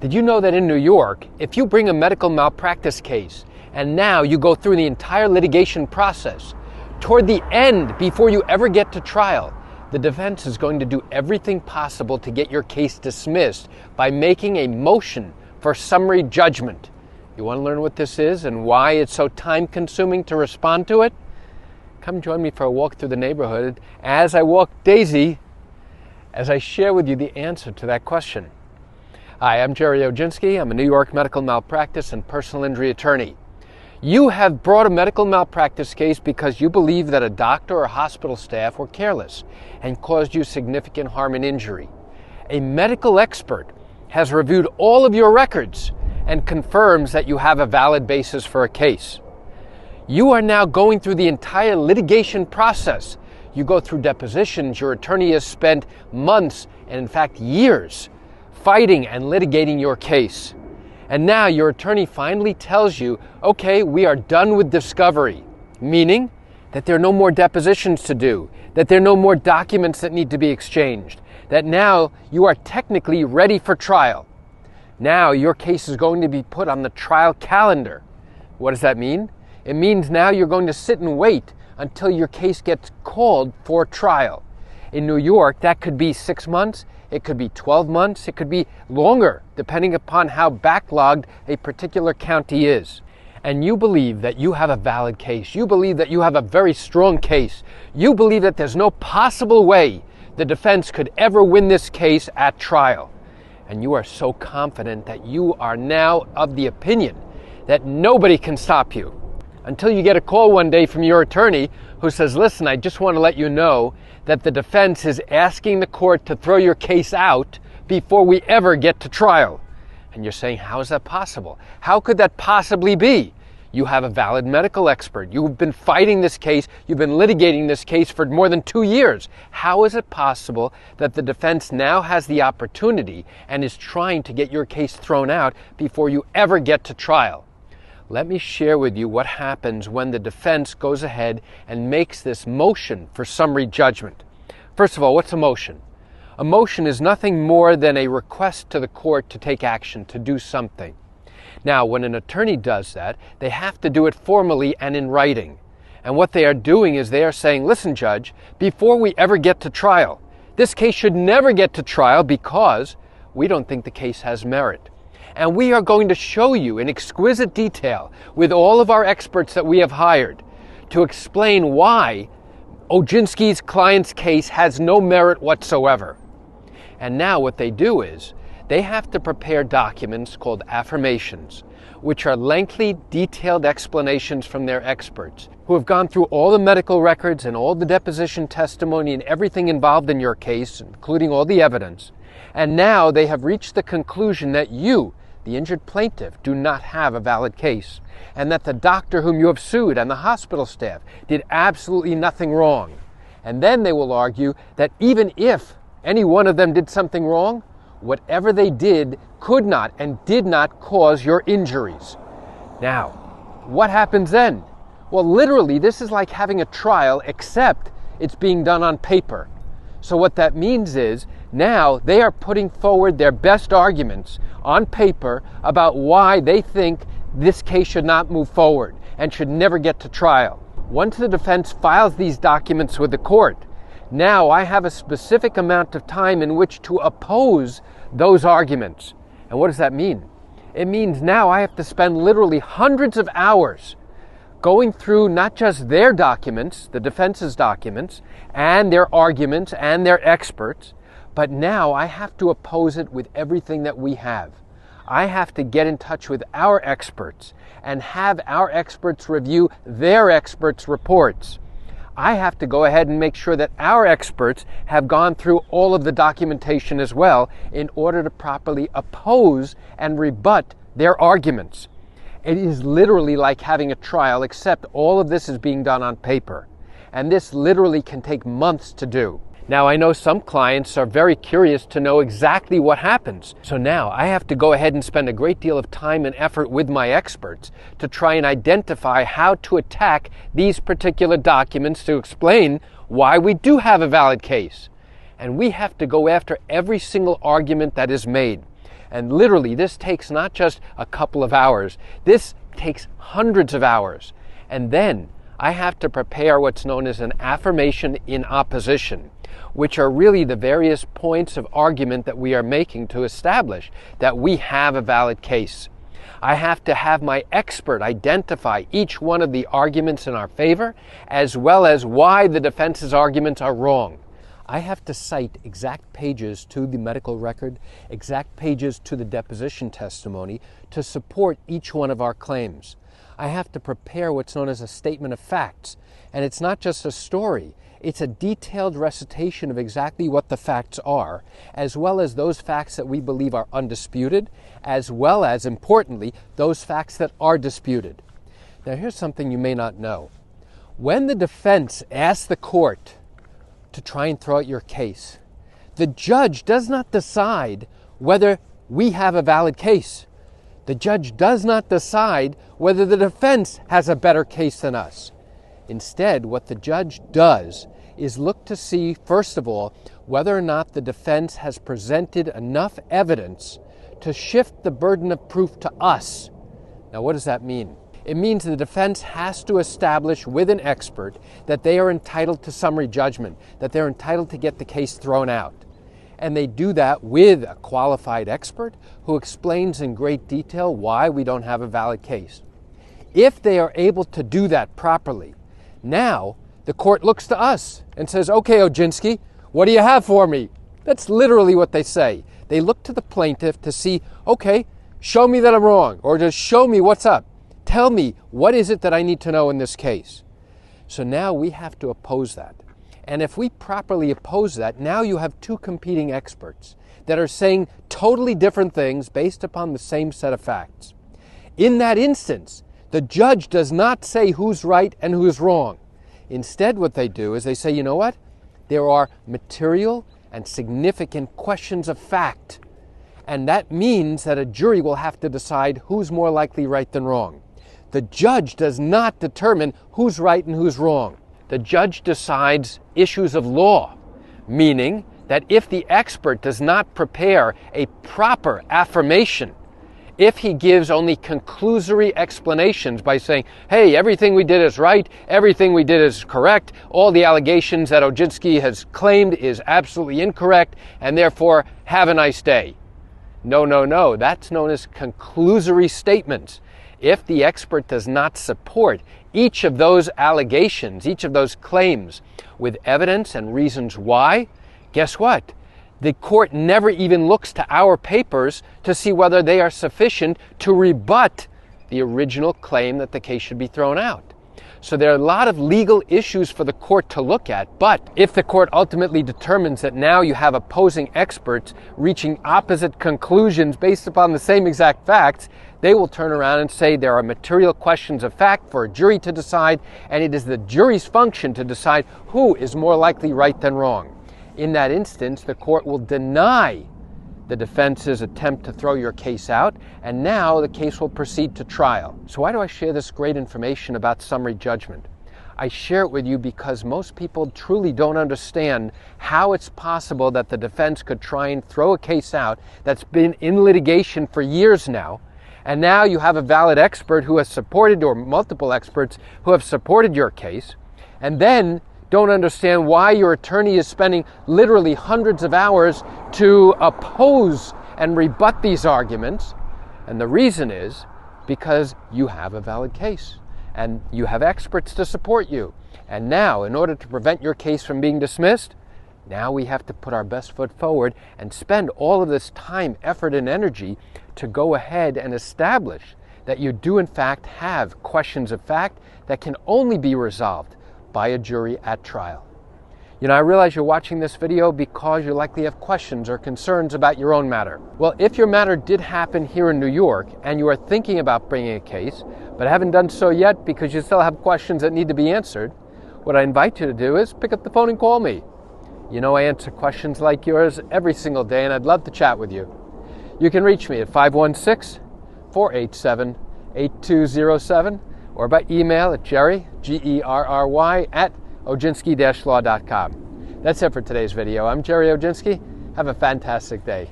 Did you know that in New York, if you bring a medical malpractice case and now you go through the entire litigation process, toward the end, before you ever get to trial, the defense is going to do everything possible to get your case dismissed by making a motion for summary judgment. You want to learn what this is and why it's so time-consuming to respond to it? Come join me for a walk through the neighborhood as I walk Daisy, as I share with you the answer to that question. Hi, I'm Gerry Oginski. I'm a New York medical malpractice and personal injury attorney. You have brought a medical malpractice case because you believe that a doctor or hospital staff were careless and caused you significant harm and injury. A medical expert has reviewed all of your records and confirms that you have a valid basis for a case. You are now going through the entire litigation process. You go through depositions. Your attorney has spent months and in fact years fighting and litigating your case. And now your attorney finally tells you, okay, we are done with discovery, meaning that there are no more depositions to do, that there are no more documents that need to be exchanged, that now you are technically ready for trial. Now your case is going to be put on the trial calendar. What does that mean? It means now you're going to sit and wait until your case gets called for trial. In New York, that could be 6 months, it could be 12 months, it could be longer, depending upon how backlogged a particular county is. And you believe that you have a valid case. You believe that you have a very strong case. You believe that there's no possible way the defense could ever win this case at trial. And you are so confident that you are now of the opinion that nobody can stop you. Until you get a call one day from your attorney who says, listen, I just want to let you know that the defense is asking the court to throw your case out before we ever get to trial. And you're saying, how is that possible? How could that possibly be? You have a valid medical expert. You've been fighting this case. You've been litigating this case for more than 2 years. How is it possible that the defense now has the opportunity and is trying to get your case thrown out before you ever get to trial? Let me share with you what happens when the defense goes ahead and makes this motion for summary judgment. First of all, what's a motion? A motion is nothing more than a request to the court to take action, to do something. Now, when an attorney does that, they have to do it formally and in writing. And what they are doing is they are saying, listen, Judge, before we ever get to trial, this case should never get to trial because we don't think the case has merit. And we are going to show you in exquisite detail with all of our experts that we have hired to explain why Oginski's client's case has no merit whatsoever. And now what they do is they have to prepare documents called Affirmations, which are lengthy, detailed explanations from their experts who have gone through all the medical records and all the deposition testimony and everything involved in your case, including all the evidence. And now they have reached the conclusion that you, the injured plaintiff, do not have a valid case, and that the doctor whom you have sued and the hospital staff did absolutely nothing wrong. And then they will argue that even if any one of them did something wrong, whatever they did could not and did not cause your injuries. Now, what happens then? Well, literally, this is like having a trial, except it's being done on paper. So what that means is now they are putting forward their best arguments on paper about why they think this case should not move forward and should never get to trial. Once the defense files these documents with the court, now I have a specific amount of time in which to oppose those arguments. And what does that mean? It means now I have to spend literally hundreds of hours going through not just their documents, the defense's documents, and their arguments and their experts, but now I have to oppose it with everything that we have. I have to get in touch with our experts and have our experts review their experts' reports. I have to go ahead and make sure that our experts have gone through all of the documentation as well in order to properly oppose and rebut their arguments. It is literally like having a trial, except all of this is being done on paper. And this literally can take months to do. Now, I know some clients are very curious to know exactly what happens. So now I have to go ahead and spend a great deal of time and effort with my experts to try and identify how to attack these particular documents to explain why we do have a valid case. And we have to go after every single argument that is made. And literally, this takes not just a couple of hours. This takes hundreds of hours. And then I have to prepare what's known as an affirmation in opposition, which are really the various points of argument that we are making to establish that we have a valid case. I have to have my expert identify each one of the arguments in our favor, as well as why the defense's arguments are wrong. I have to cite exact pages to the medical record, exact pages to the deposition testimony to support each one of our claims. I have to prepare what's known as a statement of facts. And it's not just a story. It's a detailed recitation of exactly what the facts are, as well as those facts that we believe are undisputed, as well as, importantly, those facts that are disputed. Now, here's something you may not know. When the defense asks the court to try and throw out your case, the judge does not decide whether we have a valid case. The judge does not decide whether the defense has a better case than us. Instead, what the judge does is look to see, first of all, whether or not the defense has presented enough evidence to shift the burden of proof to us. Now, what does that mean? It means the defense has to establish with an expert that they are entitled to summary judgment, that they're entitled to get the case thrown out. And they do that with a qualified expert who explains in great detail why we don't have a valid case. If they are able to do that properly, now the court looks to us and says, okay, Oginski, what do you have for me? That's literally what they say. They look to the plaintiff to see, okay, show me that I'm wrong, or just show me what's up. Tell me, what is it that I need to know in this case? So now we have to oppose that. And if we properly oppose that, now you have two competing experts that are saying totally different things based upon the same set of facts. In that instance, the judge does not say who's right and who's wrong. Instead, what they do is they say, you know what? There are material and significant questions of fact. And that means that a jury will have to decide who's more likely right than wrong. The judge does not determine who's right and who's wrong. The judge decides issues of law, meaning that if the expert does not prepare a proper affirmation, if he gives only conclusory explanations by saying, hey, everything we did is right, everything we did is correct, all the allegations that Oginski has claimed is absolutely incorrect, and therefore, have a nice day. No, that's known as conclusory statements. If the expert does not support each of those allegations, each of those claims with evidence and reasons why, guess what? The court never even looks to our papers to see whether they are sufficient to rebut the original claim that the case should be thrown out. So there are a lot of legal issues for the court to look at, but if the court ultimately determines that now you have opposing experts reaching opposite conclusions based upon the same exact facts, they will turn around and say there are material questions of fact for a jury to decide, and it is the jury's function to decide who is more likely right than wrong. In that instance, the court will deny the defense's attempt to throw your case out, and now the case will proceed to trial. So why do I share this great information about summary judgment? I share it with you because most people truly don't understand how it's possible that the defense could try and throw a case out that's been in litigation for years now, and now you have a valid expert who has supported, or multiple experts who have supported your case, and then don't understand why your attorney is spending literally hundreds of hours to oppose and rebut these arguments. And the reason is because you have a valid case and you have experts to support you. And now, in order to prevent your case from being dismissed, now we have to put our best foot forward and spend all of this time, effort, and energy to go ahead and establish that you do in fact have questions of fact that can only be resolved by a jury at trial. You know, I realize you're watching this video because you likely have questions or concerns about your own matter. Well, if your matter did happen here in New York and you are thinking about bringing a case, but haven't done so yet because you still have questions that need to be answered, what I invite you to do is pick up the phone and call me. You know, I answer questions like yours every single day, and I'd love to chat with you. You can reach me at 516-487-8207 or by email at Gerry, Gerry, at Oginski-law.com. That's it for today's video. I'm Gerry Oginski. Have a fantastic day.